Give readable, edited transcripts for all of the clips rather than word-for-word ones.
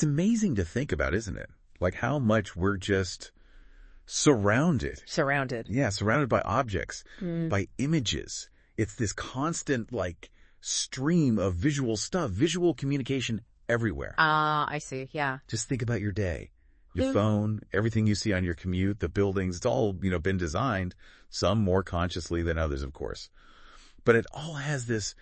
It's amazing to think about, isn't it? Like how much we're just surrounded. Surrounded. Yeah, surrounded by objects, by images. It's this constant, like, stream of visual stuff, visual communication everywhere. I see. Yeah. Just think about your day. Your phone, everything you see on your commute, the buildings, it's all, been designed, some more consciously than others, of course. But it all has this,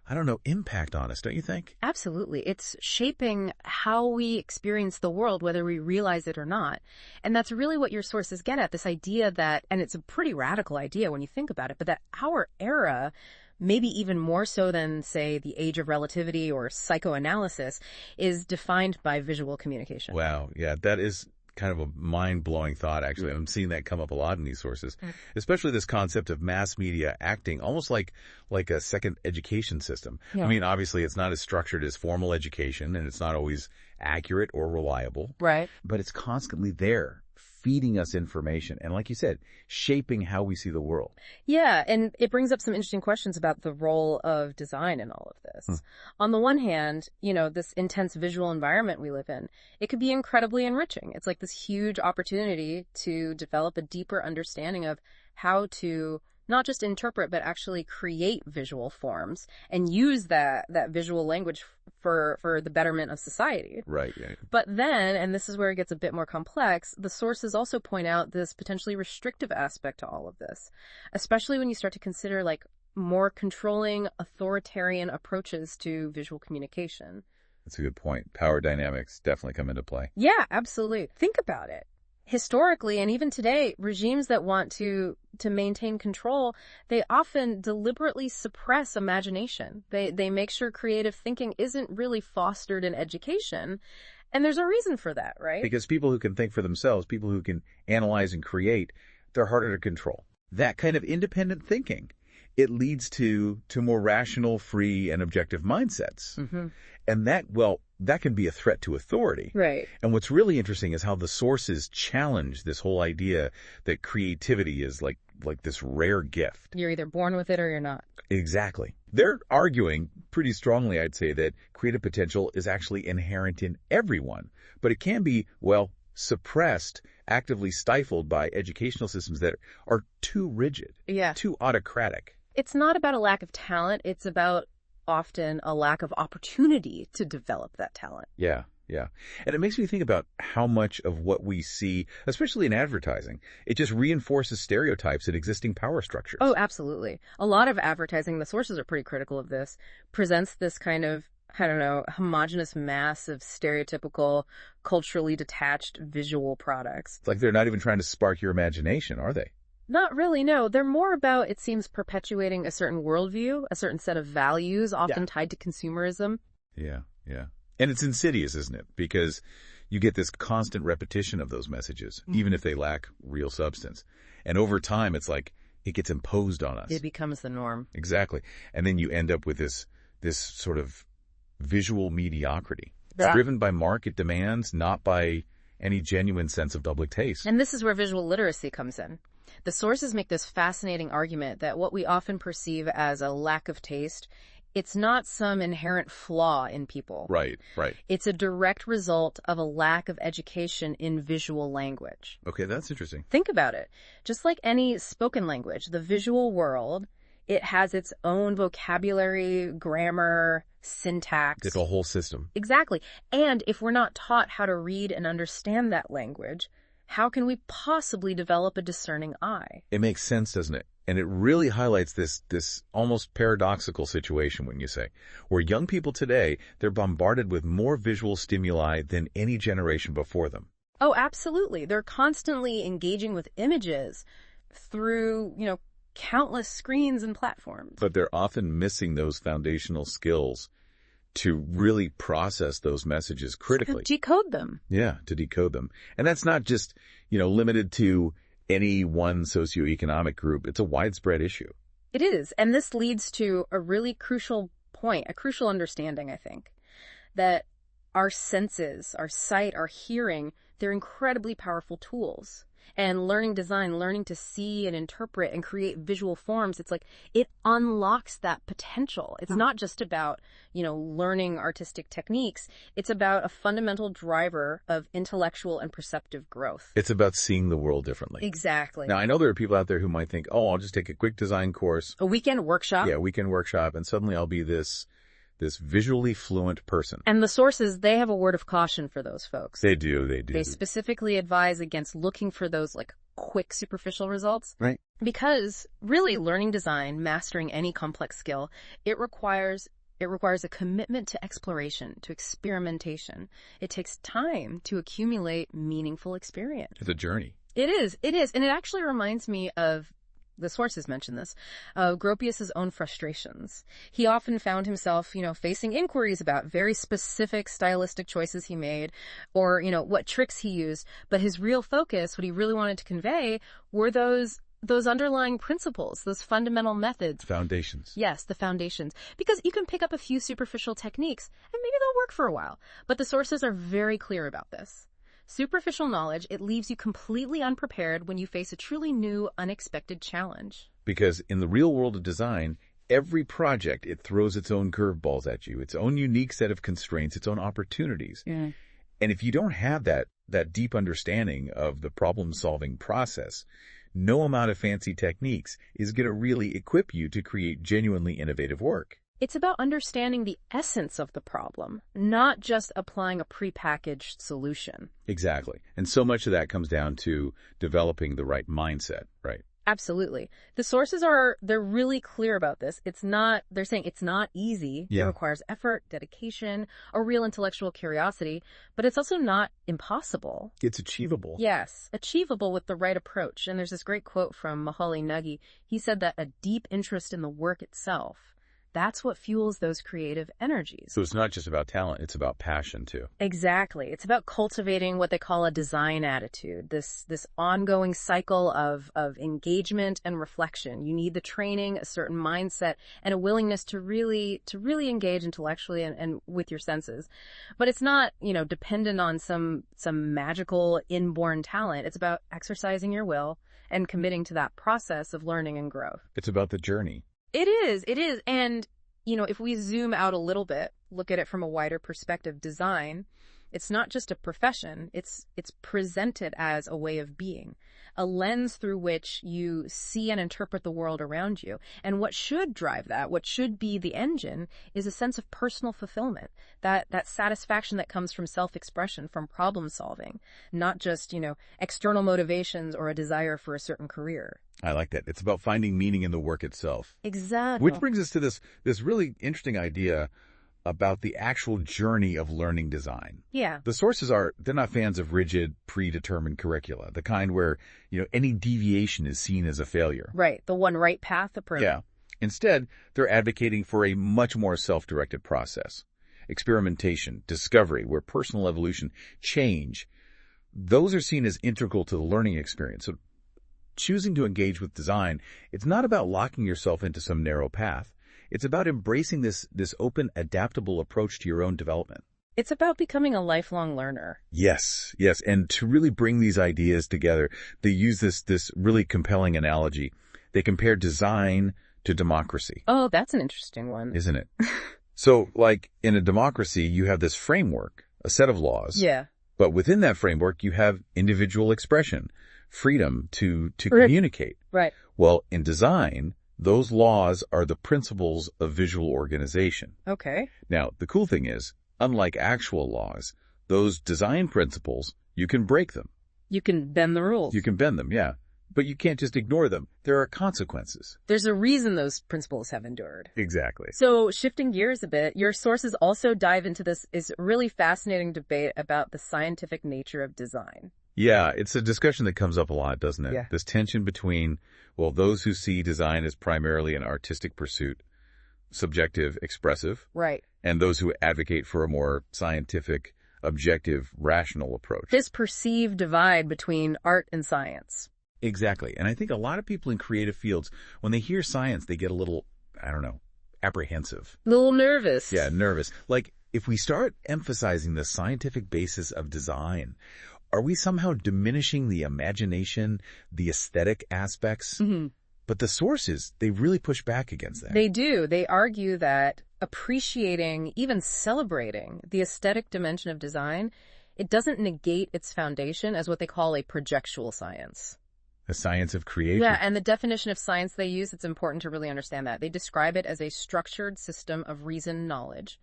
I don't know, impact on us, don't you think? Absolutely. It's shaping how we experience the world, whether we realize it or not. And that's really what your sources get at, this idea that, and it's a pretty radical idea when you think about it, but that our era, maybe even more so than, say, the age of relativity or psychoanalysis, is defined by visual communication. Wow. Yeah, that is kind of a mind-blowing thought, actually. I'm seeing that come up a lot in these sources, especially this concept of mass media acting almost like a second education system. Yeah. I mean, obviously, it's not as structured as formal education, and it's not always accurate or reliable. Right. But it's constantly there, feeding us information. And like you said, shaping how we see the world. Yeah, and it brings up some interesting questions about the role of design in all of this. On the one hand, this intense visual environment we live in, it could be incredibly enriching. It's like this huge opportunity to develop a deeper understanding of how to not just interpret, but actually create visual forms and use that visual language for the betterment of society. Right. Yeah. But then, and this is where it gets a bit more complex, the sources also point out this potentially restrictive aspect to all of this, especially when you start to consider like more controlling, authoritarian approaches to visual communication. That's a good point. Power dynamics definitely come into play. Yeah, absolutely. Think about it. Historically, and even today, regimes that want to maintain control, they often deliberately suppress imagination. They make sure creative thinking isn't really fostered in education. And there's a reason for that, right? Because people who can think for themselves, people who can analyze and create, they're harder to control. That kind of independent thinking, it leads to more rational, free, and objective mindsets. And that can be a threat to authority. Right. And what's really interesting is how the sources challenge this whole idea that creativity is like this rare gift. You're either born with it or you're not. Exactly. They're arguing pretty strongly, I'd say, that creative potential is actually inherent in everyone, but it can be, suppressed, actively stifled by educational systems that are too rigid, too autocratic. It's not about a lack of talent. It's about often a lack of opportunity to develop that talent. Yeah. And it makes me think about how much of what we see, especially in advertising, it just reinforces stereotypes and existing power structures. Oh, absolutely. A lot of advertising, the sources are pretty critical of this, presents this kind of, homogenous mass of stereotypical, culturally detached visual products. It's like they're not even trying to spark your imagination, are they? Not really, no. They're more about, it seems, perpetuating a certain worldview, a certain set of values, often tied to consumerism. Yeah. And it's insidious, isn't it? Because you get this constant repetition of those messages, even if they lack real substance. And over time, it's like it gets imposed on us. It becomes the norm. Exactly. And then you end up with this sort of visual mediocrity. It's driven by market demands, not by any genuine sense of public taste. And this is where visual literacy comes in. The sources make this fascinating argument that what we often perceive as a lack of taste, it's not some inherent flaw in people. Right. It's a direct result of a lack of education in visual language. Okay, that's interesting. Think about it. Just like any spoken language, the visual world, it has its own vocabulary, grammar, syntax. It's a whole system. Exactly. And if we're not taught how to read and understand that language, how can we possibly develop a discerning eye? It makes sense, doesn't it? And it really highlights this almost paradoxical situation, wouldn't you say, where young people today, they're bombarded with more visual stimuli than any generation before them. Oh, absolutely. They're constantly engaging with images through, countless screens and platforms. But they're often missing those foundational skills to really process those messages critically. To decode them. Yeah, to decode them. And that's not just, limited to any one socioeconomic group. It's a widespread issue. It is. And this leads to a really crucial point, a crucial understanding, I think, that our senses, our sight, our hearing, they're incredibly powerful tools. And learning design, learning to see and interpret and create visual forms, it's like it unlocks that potential. It's not just about, learning artistic techniques. It's about a fundamental driver of intellectual and perceptive growth. It's about seeing the world differently. Exactly. Now, I know there are people out there who might think, oh, I'll just take a quick design course. A weekend workshop. Yeah, weekend workshop, and suddenly I'll be this visually fluent person. And the sources, they have a word of caution for those folks. They do. They specifically advise against looking for those quick superficial results. Right. Because really learning design, mastering any complex skill, it requires a commitment to exploration, to experimentation. It takes time to accumulate meaningful experience. It's a journey. It is. And it actually reminds me of, the sources mention this, Gropius's own frustrations. He often found himself, facing inquiries about very specific stylistic choices he made or, what tricks he used. But his real focus, what he really wanted to convey, were those underlying principles, those fundamental methods. Foundations. Yes, the foundations. Because you can pick up a few superficial techniques and maybe they'll work for a while. But the sources are very clear about this. Superficial knowledge, it leaves you completely unprepared when you face a truly new, unexpected challenge. Because in the real world of design, every project, it throws its own curveballs at you, its own unique set of constraints, its own opportunities. Yeah. And if you don't have that deep understanding of the problem-solving process, no amount of fancy techniques is going to really equip you to create genuinely innovative work. It's about understanding the essence of the problem, not just applying a prepackaged solution. Exactly. And so much of that comes down to developing the right mindset, right? Absolutely. The sources they're really clear about this. They're saying it's not easy. Yeah. It requires effort, dedication, a real intellectual curiosity, but it's also not impossible. It's achievable. Yes, achievable with the right approach. And there's this great quote from Mihaly Nagy. He said that a deep interest in the work itself, that's what fuels those creative energies. So it's not just about talent, it's about passion too. Exactly. It's about cultivating what they call a design attitude, this ongoing cycle of engagement and reflection. You need the training, a certain mindset, and a willingness to really engage intellectually and with your senses. But it's not, dependent on some magical inborn talent. It's about exercising your will and committing to that process of learning and growth. It's about the journey. It is. And, if we zoom out a little bit, look at it from a wider perspective, design, it's not just a profession. It's presented as a way of being, a lens through which you see and interpret the world around you. And what should drive that, what should be the engine, is a sense of personal fulfillment, that satisfaction that comes from self-expression, from problem solving, not just, external motivations or a desire for a certain career. I like that. It's about finding meaning in the work itself. Exactly. Which brings us to this really interesting idea about the actual journey of learning design. Yeah. The sources they're not fans of rigid, predetermined curricula, the kind where, any deviation is seen as a failure. Right. The one right path approach. Yeah. Instead, they're advocating for a much more self-directed process. Experimentation, discovery, where personal evolution, change, those are seen as integral to the learning experience. So choosing to engage with design, it's not about locking yourself into some narrow path. It's about embracing this open, adaptable approach to your own development. It's about becoming a lifelong learner. Yes. And to really bring these ideas together, they use this really compelling analogy. They compare design to democracy. Oh, that's an interesting one. Isn't it? So, like in a democracy, you have this framework, a set of laws. Yeah. But within that framework, you have individual expression, freedom to communicate. Right. Well, in design, those laws are the principles of visual organization. Okay. Now, the cool thing is, unlike actual laws, those design principles, you can break them. You can bend the rules. You can bend them, yeah. But you can't just ignore them. There are consequences. There's a reason those principles have endured. Exactly. So shifting gears a bit, your sources also dive into this really fascinating debate about the scientific nature of design. Yeah, it's a discussion that comes up a lot, doesn't it? Yeah. This tension between, those who see design as primarily an artistic pursuit, subjective, expressive. Right. And those who advocate for a more scientific, objective, rational approach. This perceived divide between art and science. Exactly. And I think a lot of people in creative fields, when they hear science, they get a little, apprehensive. A little nervous. Yeah, nervous. Like, if we start emphasizing the scientific basis of design, are we somehow diminishing the imagination, the aesthetic aspects? But the sources, they really push back against that. They do. They argue that appreciating, even celebrating the aesthetic dimension of design, it doesn't negate its foundation as what they call a projectual science. The science of creation. Yeah, and the definition of science they use, it's important to really understand that. They describe it as a structured system of reasoned knowledge.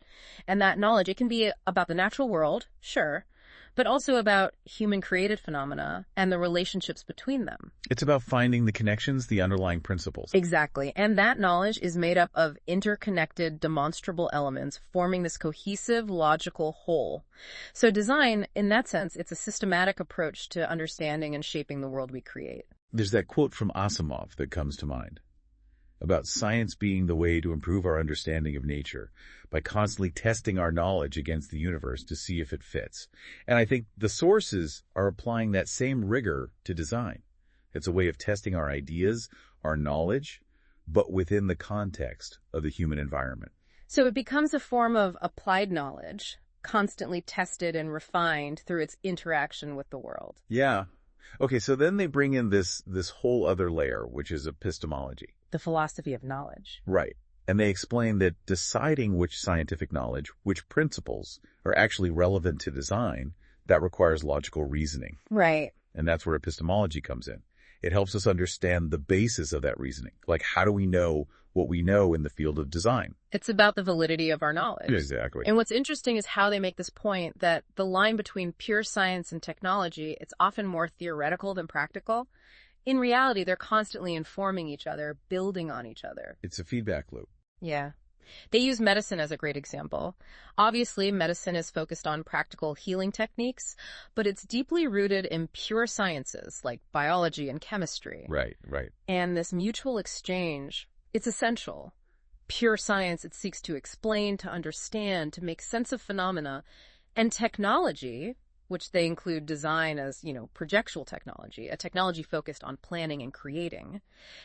And that knowledge, it can be about the natural world, sure, but also about human-created phenomena and the relationships between them. It's about finding the connections, the underlying principles. Exactly. And that knowledge is made up of interconnected, demonstrable elements forming this cohesive, logical whole. So design, in that sense, it's a systematic approach to understanding and shaping the world we create. There's that quote from Asimov that comes to mind about science being the way to improve our understanding of nature by constantly testing our knowledge against the universe to see if it fits. And I think the sources are applying that same rigor to design. It's a way of testing our ideas, our knowledge, but within the context of the human environment. So it becomes a form of applied knowledge, constantly tested and refined through its interaction with the world. Yeah. Okay, so then they bring in this whole other layer, which is epistemology. The philosophy of knowledge. Right. And they explain that deciding which scientific knowledge, which principles are actually relevant to design, that requires logical reasoning. Right. And that's where epistemology comes in. It helps us understand the basis of that reasoning. Like, how do we know what we know in the field of design? It's about the validity of our knowledge. Exactly. And what's interesting is how they make this point that the line between pure science and technology, it's often more theoretical than practical. In reality, they're constantly informing each other, building on each other. It's a feedback loop. Yeah. They use medicine as a great example. Obviously, medicine is focused on practical healing techniques, but it's deeply rooted in pure sciences like biology and chemistry. Right, right. And this mutual exchange, it's essential. Pure science, it seeks to explain, to understand, to make sense of phenomena. And technology, which they include design as, projectual technology, a technology focused on planning and creating.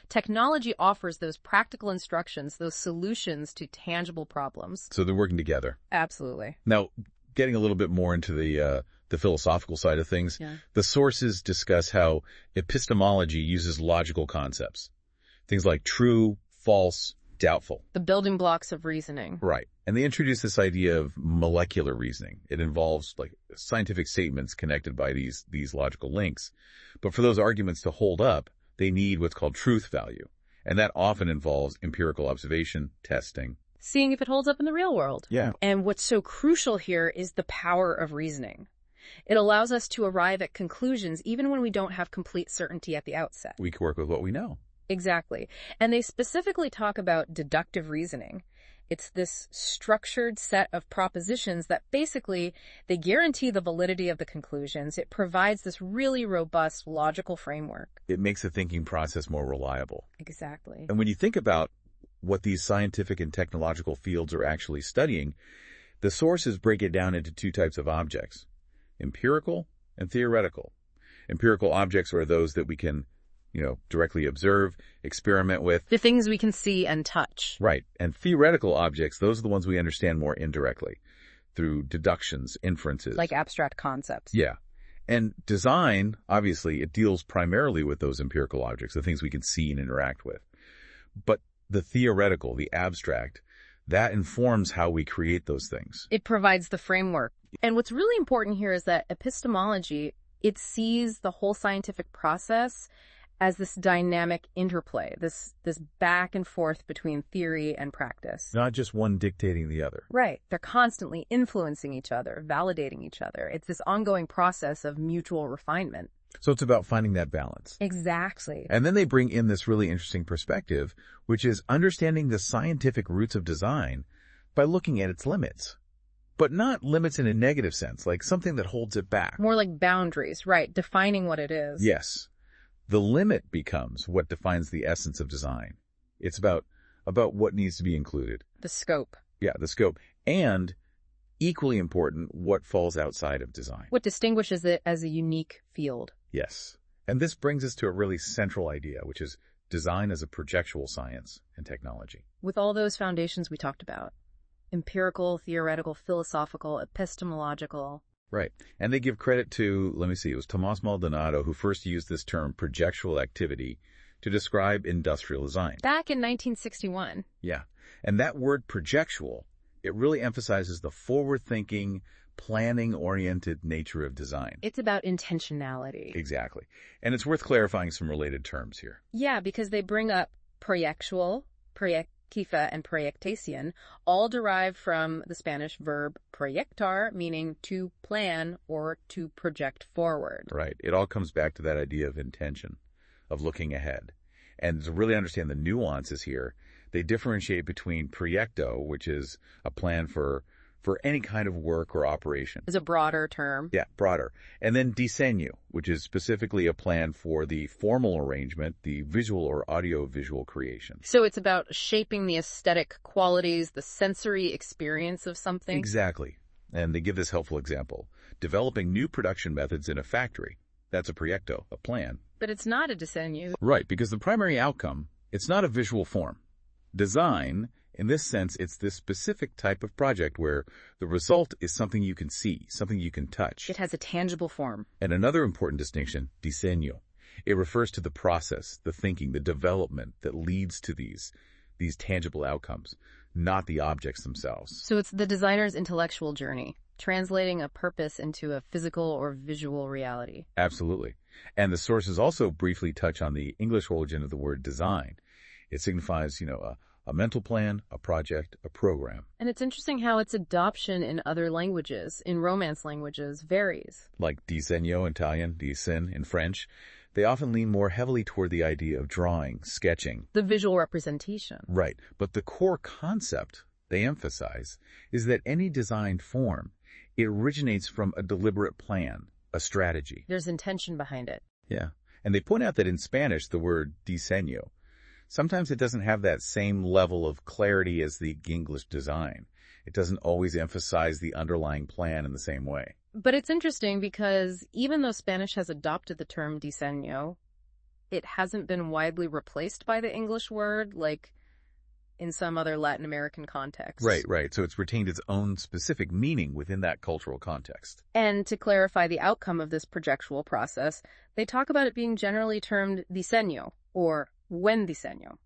Technology offers those practical instructions, those solutions to tangible problems. So they're working together. Absolutely. Now, getting a little bit more into the philosophical side of things, the sources discuss how epistemology uses logical concepts. Things like true, false, doubtful. The building blocks of reasoning. Right. And they introduce this idea of molecular reasoning. It involves scientific statements connected by these logical links. But for those arguments to hold up, they need what's called truth value. And that often involves empirical observation, testing. Seeing if it holds up in the real world. Yeah. And what's so crucial here is the power of reasoning. It allows us to arrive at conclusions even when we don't have complete certainty at the outset. We can work with what we know. Exactly. And they specifically talk about deductive reasoning. It's this structured set of propositions that basically, they guarantee the validity of the conclusions. It provides this really robust logical framework. It makes the thinking process more reliable. Exactly. And when you think about what these scientific and technological fields are actually studying, the sources break it down into two types of objects, empirical and theoretical. Empirical objects are those that we can directly observe, experiment with. The things we can see and touch. Right. And theoretical objects, those are the ones we understand more indirectly through deductions, inferences. Like abstract concepts. Yeah. And design, obviously, it deals primarily with those empirical objects, the things we can see and interact with. But the theoretical, the abstract, that informs how we create those things. It provides the framework. And what's really important here is that epistemology, it sees the whole scientific process as this dynamic interplay, this back and forth between theory and practice. Not just one dictating the other. Right. They're constantly influencing each other, validating each other. It's this ongoing process of mutual refinement. So it's about finding that balance. Exactly. And then they bring in this really interesting perspective, which is understanding the scientific roots of design by looking at its limits. But not limits in a negative sense, like something that holds it back. More like boundaries, right, defining what it is. Yes. The limit becomes what defines the essence of design. It's about what needs to be included. The scope. Yeah, the scope. And equally important, what falls outside of design. What distinguishes it as a unique field. Yes. And this brings us to a really central idea, which is design as a projectual science and technology. With all those foundations we talked about, empirical, theoretical, philosophical, epistemological, Right. And they give credit to, let me see, it was Tomás Maldonado who first used this term projectual activity to describe industrial design. Back in 1961. Yeah. And that word projectual, it really emphasizes the forward-thinking, planning-oriented nature of design. It's about intentionality. Exactly. And it's worth clarifying some related terms here. Yeah, because they bring up proyectual, proyectiva, and proyectación, all derived from the Spanish verb proyectar, meaning to plan or to project forward. Right. It all comes back to that idea of intention, of looking ahead. And to really understand the nuances here, they differentiate between proyecto, which is a plan for any kind of work or operation. Is a broader term. Yeah, broader. And then diseño, which is specifically a plan for the formal arrangement, the visual or audio-visual creation. So it's about shaping the aesthetic qualities, the sensory experience of something. Exactly. And they give this helpful example. Developing new production methods in a factory. That's a proyecto, a plan. But it's not a diseño. Right, because the primary outcome, it's not a visual form. Design, in this sense, it's this specific type of project where the result is something you can see, something you can touch. It has a tangible form. And another important distinction, diseño. It refers to the process, the thinking, the development that leads to these tangible outcomes, not the objects themselves. So it's the designer's intellectual journey, translating a purpose into a physical or visual reality. Absolutely. And the sources also briefly touch on the English origin of the word design. It signifies, a mental plan, a project, a program. And it's interesting how its adoption in other languages, in Romance languages, varies. Like disegno in Italian, dessin in French, they often lean more heavily toward the idea of drawing, sketching. The visual representation. Right. But the core concept they emphasize is that any designed form, it originates from a deliberate plan, a strategy. There's intention behind it. Yeah. And they point out that in Spanish, the word diseño, sometimes it doesn't have that same level of clarity as the English design. It doesn't always emphasize the underlying plan in the same way. But it's interesting because even though Spanish has adopted the term diseño, it hasn't been widely replaced by the English word, like in some other Latin American contexts. Right. So it's retained its own specific meaning within that cultural context. And to clarify the outcome of this projectual process, they talk about it being generally termed diseño, or buen diseño,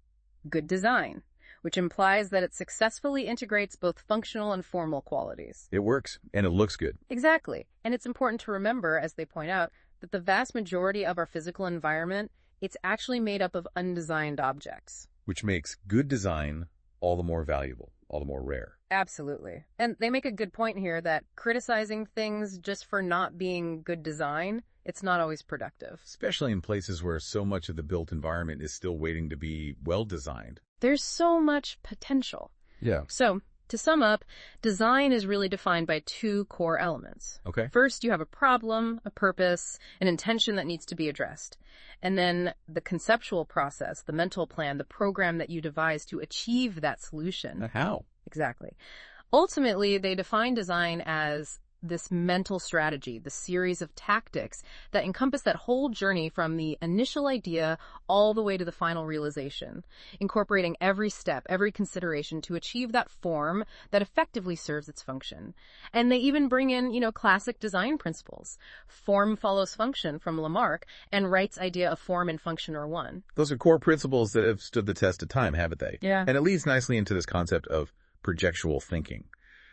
good design, which implies that it successfully integrates both functional and formal qualities. It works, and it looks good. Exactly. And it's important to remember, as they point out, that the vast majority of our physical environment, it's actually made up of undesigned objects. Which makes good design all the more valuable, all the more rare. Absolutely. And they make a good point here that criticizing things just for not being good design, it's not always productive. Especially in places where so much of the built environment is still waiting to be well-designed. There's so much potential. Yeah. So, to sum up, design is really defined by two core elements. Okay. First, you have a problem, a purpose, an intention that needs to be addressed. And then the conceptual process, the mental plan, the program that you devise to achieve that solution. How? Exactly. Ultimately, they define design as this mental strategy, the series of tactics that encompass that whole journey from the initial idea all the way to the final realization, incorporating every step, every consideration to achieve that form that effectively serves its function. And they even bring in, classic design principles. Form follows function from Lamarck, and Wright's idea of form and function are one. Those are core principles that have stood the test of time, haven't they? Yeah. And it leads nicely into this concept of projectual thinking.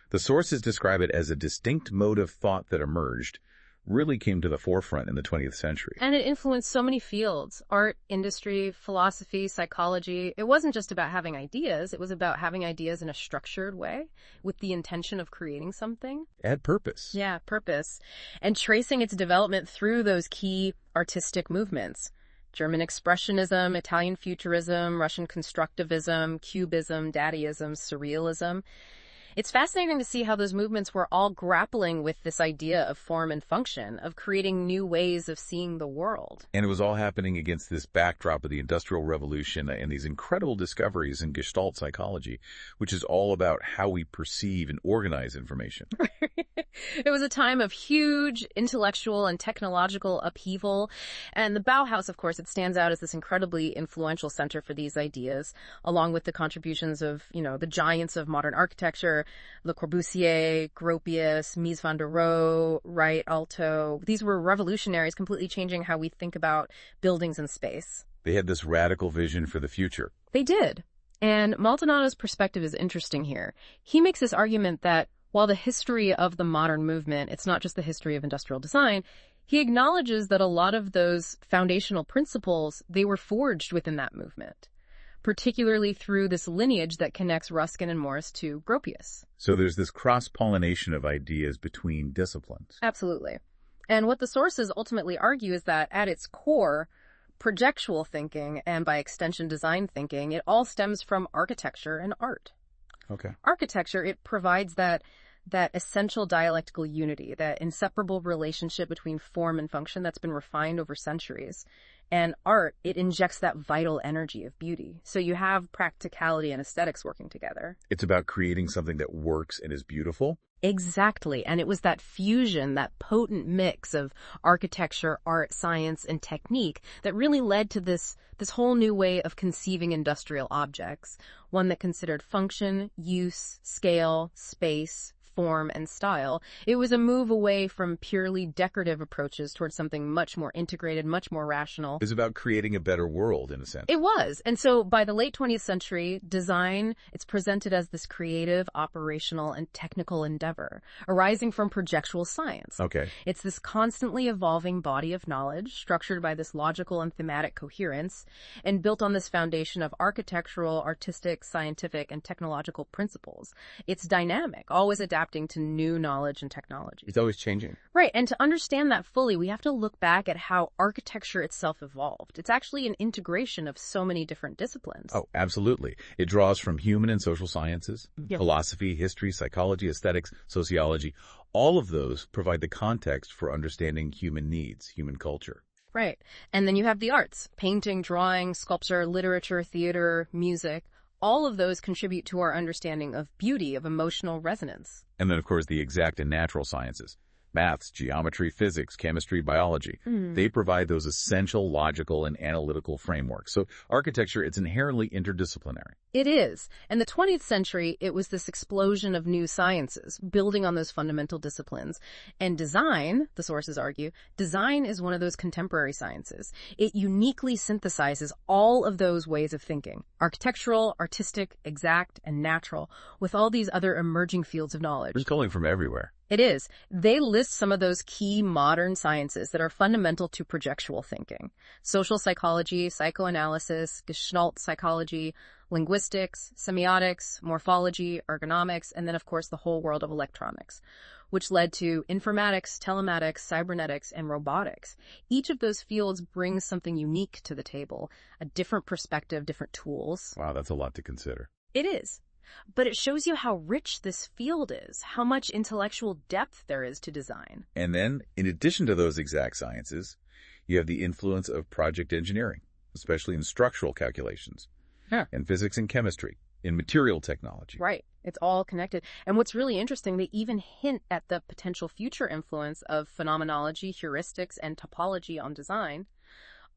The sources describe it as a distinct mode of thought that emerged, really came to the forefront in the 20th century. And it influenced so many fields: art, industry, philosophy, psychology. It wasn't just about having ideas. It was about having ideas in a structured way with the intention of creating something. Add purpose. Yeah, purpose. And tracing its development through those key artistic movements. German Expressionism, Italian Futurism, Russian Constructivism, Cubism, Dadaism, Surrealism. It's fascinating to see how those movements were all grappling with this idea of form and function, of creating new ways of seeing the world. And it was all happening against this backdrop of the Industrial Revolution and these incredible discoveries in Gestalt psychology, which is all about how we perceive and organize information. It was a time of huge intellectual and technological upheaval. And the Bauhaus, of course, it stands out as this incredibly influential center for these ideas, along with the contributions of, the giants of modern architecture, Le Corbusier, Gropius, Mies van der Rohe, Wright, Alto. These were revolutionaries, completely changing how we think about buildings and space. They had this radical vision for the future. They did. And Maldonado's perspective is interesting here. He makes this argument that while the history of the modern movement, it's not just the history of industrial design, he acknowledges that a lot of those foundational principles, they were forged within that movement, particularly through this lineage that connects Ruskin and Morris to Gropius. So there's this cross-pollination of ideas between disciplines. Absolutely. And what the sources ultimately argue is that at its core, projectual thinking, and by extension design thinking, it all stems from architecture and art. Okay. Architecture, it provides that essential dialectical unity, that inseparable relationship between form and function that's been refined over centuries. And art, it injects that vital energy of beauty. So you have practicality and aesthetics working together. It's about creating something that works and is beautiful. Exactly. And it was that fusion, that potent mix of architecture, art, science, and technique that really led to this whole new way of conceiving industrial objects, one that considered function, use, scale, space, form, and style. It was a move away from purely decorative approaches towards something much more integrated, much more rational. It was about creating a better world, in a sense. It was. And so by the late 20th century, design, it's presented as this creative, operational, and technical endeavor, arising from projectual science. Okay. It's this constantly evolving body of knowledge, structured by this logical and thematic coherence, and built on this foundation of architectural, artistic, scientific, and technological principles. It's dynamic, always adapting to new knowledge and technology. It's always changing. Right, and to understand that fully, we have to look back at how architecture itself evolved. It's actually an integration of so many different disciplines. Oh, absolutely. It draws from human and social sciences, Yeah. philosophy, history, psychology, aesthetics, sociology. All of those provide the context for understanding human needs, human culture. Right, and then you have the arts, painting, drawing, sculpture, literature, theater, music. All of those contribute to our understanding of beauty, of emotional resonance. And then, of course, the exact and natural sciences. Maths, geometry, physics, chemistry, biology. They provide those essential logical and analytical frameworks. So architecture, it's inherently interdisciplinary. It is. And the 20th century, it was this explosion of new sciences, building on those fundamental disciplines. And design, the sources argue, design is one of those contemporary sciences. It uniquely synthesizes all of those ways of thinking, architectural, artistic, exact, and natural, with all these other emerging fields of knowledge. It's calling from everywhere. It is. They list some of those key modern sciences that are fundamental to projectual thinking. Social psychology, psychoanalysis, Gestalt psychology, linguistics, semiotics, morphology, ergonomics, and then, of course, the whole world of electronics, which led to informatics, telematics, cybernetics, and robotics. Each of those fields brings something unique to the table, a different perspective, different tools. Wow, that's a lot to consider. It is. But it shows you how rich this field is, how much intellectual depth there is to design. And then, in addition to those exact sciences, you have the influence of project engineering, especially in structural calculations, and physics and chemistry, in material technology. Right. It's all connected. And what's really interesting, they even hint at the potential future influence of phenomenology, heuristics, and topology on design,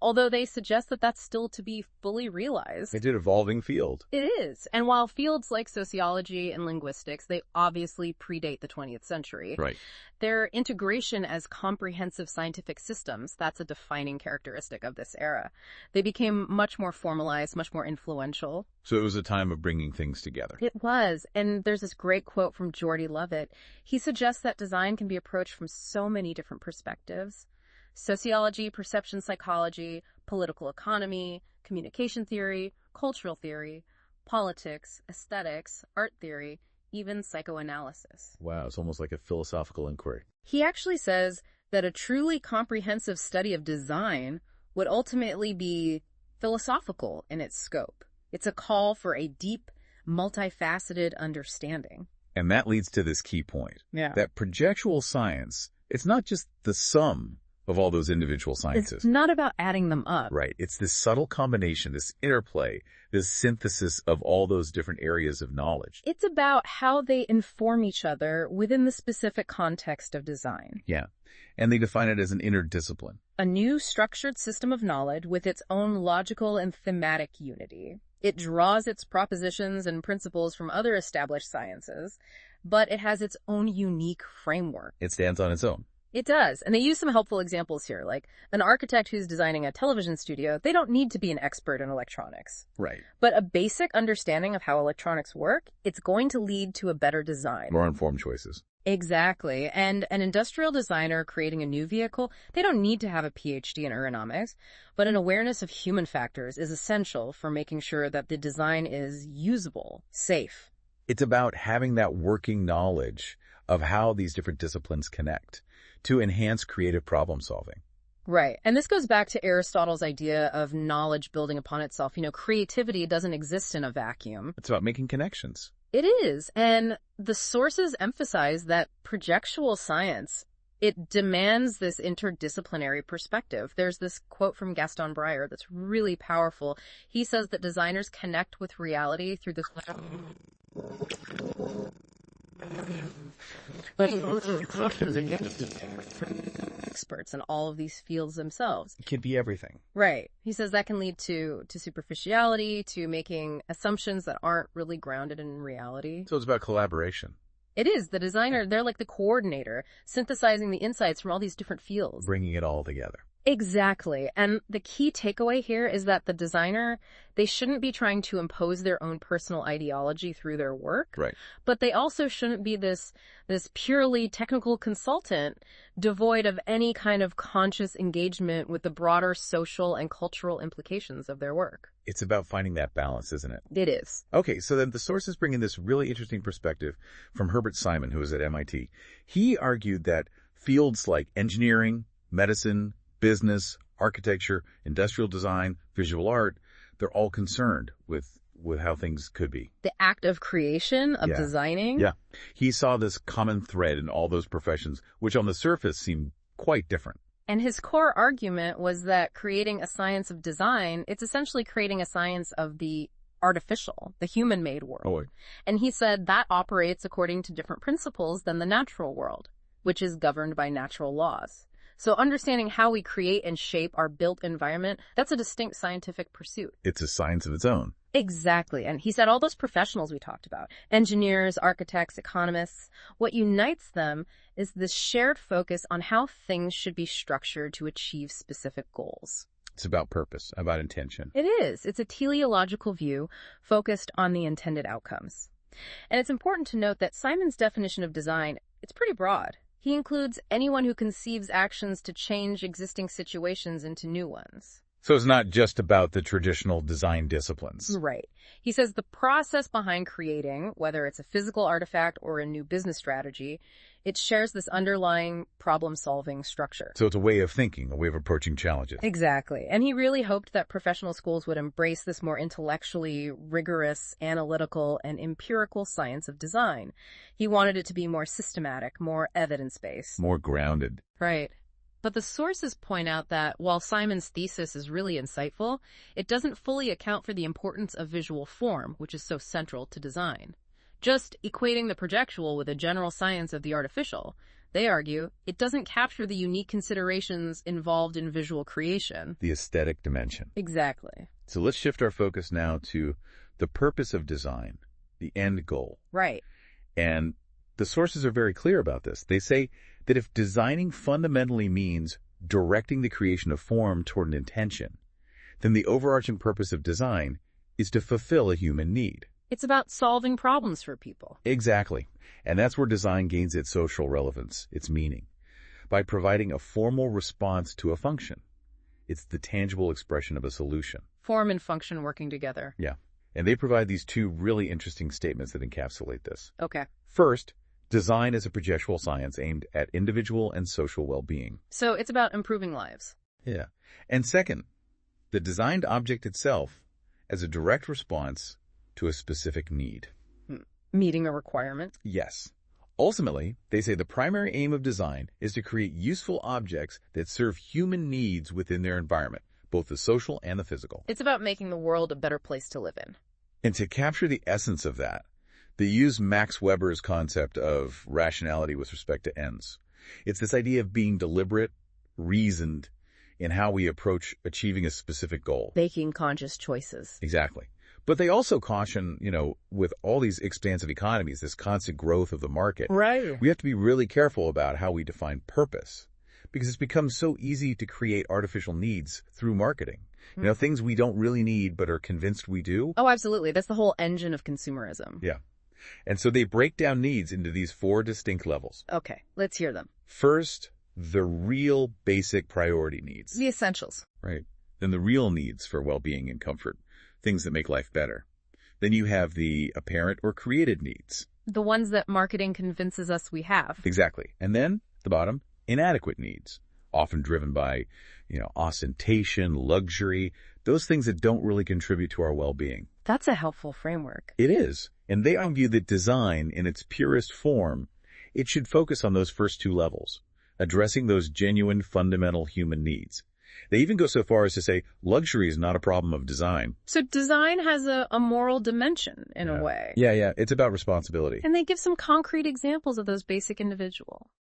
although they suggest that that's still to be fully realized. It's an evolving field. It is. And while fields like sociology and linguistics, they obviously predate the 20th century. Right. Their integration as comprehensive scientific systems, that's a defining characteristic of this era. They became much more formalized, much more influential. So it was a time of bringing things together. It was. And there's this great quote from Jordi Lovett. He suggests that design can be approached from so many different perspectives. Sociology, perception psychology, political economy, communication theory, cultural theory, politics, aesthetics, art theory, even psychoanalysis. Wow, it's almost like a philosophical inquiry. He actually says that a truly comprehensive study of design would ultimately be philosophical in its scope. It's a call for a deep, multifaceted understanding. And that leads to this key point. Yeah. That projectual science, it's not just the sum of all those individual sciences. It's not about adding them up. Right. It's this subtle combination, this interplay, this synthesis of all those different areas of knowledge. It's about how they inform each other within the specific context of design. Yeah. And they define it as an interdiscipline. A new structured system of knowledge with its own logical and thematic unity. It draws its propositions and principles from other established sciences, but it has its own unique framework. It stands on its own. It does. And they use some helpful examples here, like an architect who's designing a television studio, they don't need to be an expert in electronics. Right. But a basic understanding of how electronics work, it's going to lead to a better design. More informed choices. Exactly. And an industrial designer creating a new vehicle, they don't need to have a PhD in ergonomics, but an awareness of human factors is essential for making sure that the design is usable, safe. It's about having that working knowledge of how these different disciplines connect to enhance creative problem solving. Right. And this goes back to Aristotle's idea of knowledge building upon itself. Creativity doesn't exist in a vacuum. It's about making connections. It is. And the sources emphasize that projectual science, it demands this interdisciplinary perspective. There's this quote from Gaston Breyer that's really powerful. He says that designers connect with reality through this experts in all of these fields themselves. It can be everything. Right. He says that can lead to superficiality, to making assumptions that aren't really grounded in reality. So it's about collaboration. It is. The designer, they're like the coordinator, synthesizing the insights from all these different fields. Bringing it all together. Exactly. And the key takeaway here is that the designer, they shouldn't be trying to impose their own personal ideology through their work. Right. But they also shouldn't be this purely technical consultant devoid of any kind of conscious engagement with the broader social and cultural implications of their work. It's about finding that balance, isn't it? It is. Okay, so then the sources bring in this really interesting perspective from Herbert Simon, who was at MIT. He argued that fields like engineering, medicine, business, architecture, industrial design, visual art, they're all concerned with how things could be. The act of creation, of designing. Yeah. He saw this common thread in all those professions, which on the surface seemed quite different. And his core argument was that creating a science of design, it's essentially creating a science of the artificial, the human-made world. Oh. And he said that operates according to different principles than the natural world, which is governed by natural laws. So understanding how we create and shape our built environment, that's a distinct scientific pursuit. It's a science of its own. Exactly. And he said all those professionals we talked about, engineers, architects, economists, what unites them is this shared focus on how things should be structured to achieve specific goals. It's about purpose, about intention. It is. It's a teleological view focused on the intended outcomes. And it's important to note that Simon's definition of design, it's pretty broad. He includes anyone who conceives actions to change existing situations into new ones. So it's not just about the traditional design disciplines. Right. He says the process behind creating, whether it's a physical artifact or a new business strategy, it shares this underlying problem-solving structure. So it's a way of thinking, a way of approaching challenges. Exactly. And he really hoped that professional schools would embrace this more intellectually rigorous, analytical, and empirical science of design. He wanted it to be more systematic, more evidence-based. More grounded. Right. But the sources point out that while Simon's thesis is really insightful, it doesn't fully account for the importance of visual form, which is so central to design. Just equating the projectual with a general science of the artificial, they argue, it doesn't capture the unique considerations involved in visual creation. The aesthetic dimension. Exactly. So let's shift our focus now to the purpose of design, the end goal. Right. And the sources are very clear about this. They say that if designing fundamentally means directing the creation of form toward an intention, then the overarching purpose of design is to fulfill a human need. It's about solving problems for people. Exactly. And that's where design gains its social relevance, its meaning, by providing a formal response to a function. It's the tangible expression of a solution. Form and function working together. Yeah. And they provide these two really interesting statements that encapsulate this. Okay. First, design is a projectual science aimed at individual and social well-being. So it's about improving lives. Yeah. And second, the designed object itself as a direct response to a specific need. Meeting a requirement? Yes. Ultimately, they say the primary aim of design is to create useful objects that serve human needs within their environment, both the social and the physical. It's about making the world a better place to live in. And to capture the essence of that, they use Max Weber's concept of rationality with respect to ends. It's this idea of being deliberate, reasoned in how we approach achieving a specific goal. Making conscious choices. Exactly. But they also caution, with all these expansive economies, this constant growth of the market, Right. we have to be really careful about how we define purpose, because it's become so easy to create artificial needs through marketing. Things we don't really need but are convinced we do. Oh, absolutely. That's the whole engine of consumerism. Yeah. And so they break down needs into these 4 distinct levels. Okay, let's hear them. First, the real basic priority needs. The essentials. Right. Then the real needs for well-being and comfort, things that make life better. Then you have the apparent or created needs. The ones that marketing convinces us we have. Exactly. And then, at the bottom, inadequate needs, often driven by, ostentation, luxury, those things that don't really contribute to our well-being. That's a helpful framework. It is. And they argue that design, in its purest form, it should focus on those first 2 levels, addressing those genuine, fundamental human needs. They even go so far as to say luxury is not a problem of design. So design has a moral dimension, in a way. Yeah. It's about responsibility. And they give some concrete examples of those basic individual.